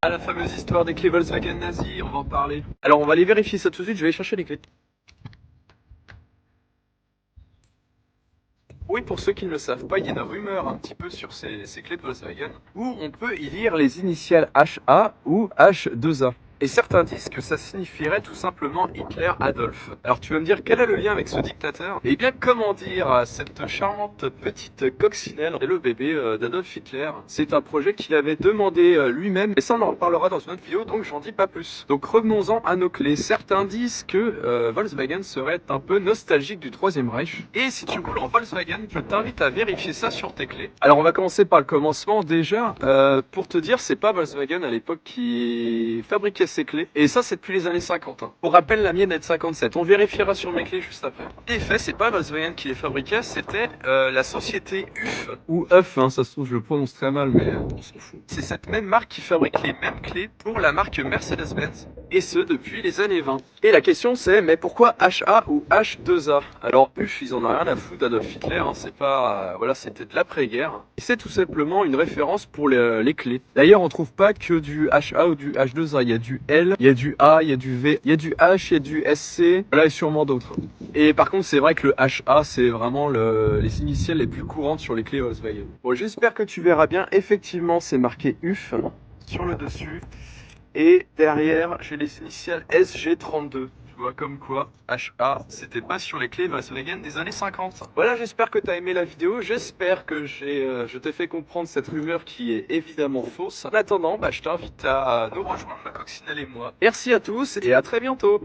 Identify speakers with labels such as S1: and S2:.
S1: Ah, la fameuse histoire des clés Volkswagen nazies, on va en parler. Alors, on va aller vérifier ça tout de suite, je vais aller chercher les clés. Oui, pour ceux qui ne le savent pas, il y a une rumeur un petit peu sur ces clés de Volkswagen où on peut y lire les initiales HA ou H2A. Et certains disent que ça signifierait tout simplement Hitler Adolf. Alors tu vas me dire quel est le lien avec ce dictateur? Eh bien comment dire, cette charmante petite coccinelle est le bébé d'Adolf Hitler. C'est un projet qu'il avait demandé lui-même, et ça on en reparlera dans une autre vidéo, donc j'en dis pas plus. Donc revenons-en à nos clés. Certains disent que Volkswagen serait un peu nostalgique du Troisième Reich. Et si tu roules en Volkswagen, je t'invite à vérifier ça sur tes clés. Alors on va commencer par le commencement déjà. Pour te dire, c'est pas Volkswagen à l'époque qui fabriquait ses clés. Et ça, c'est depuis les années 50. Hein. Pour rappel, la mienne est de 57. On vérifiera sur mes clés juste après. En effet, c'est pas Volkswagen qui les fabriquait, c'était la société UF. Ou UF, hein, ça se trouve, je le prononce très mal, mais on s'en fout. C'est cette même marque qui fabrique les mêmes clés pour la marque Mercedes-Benz. Et ce, depuis les années 20. Et la question c'est, mais pourquoi HA ou H2A? Alors, UF, ils en ont rien à foutre d'Adolf Hitler, hein, c'est pas... voilà, c'était de l'après-guerre. Et c'est tout simplement une référence pour les clés. D'ailleurs, on trouve pas que du HA ou du H2A, il y a du L, il y a du A, il y a du V, il y a du H, il y a du SC, voilà, et sûrement d'autres. Et par contre, c'est vrai que le HA, c'est vraiment les initiales les plus courantes sur les clés Volkswagen. Bon, j'espère que tu verras bien, effectivement, c'est marqué UF sur le dessus. Et derrière, j'ai les initiales SG32. Tu vois, comme quoi, HA, c'était pas sur les clés Volkswagen des années 50. Voilà, j'espère que tu as aimé la vidéo. J'espère que je t'ai fait comprendre cette rumeur qui est évidemment fausse. En attendant, je t'invite à nous rejoindre, la coccinelle et moi. Merci à tous et à très bientôt.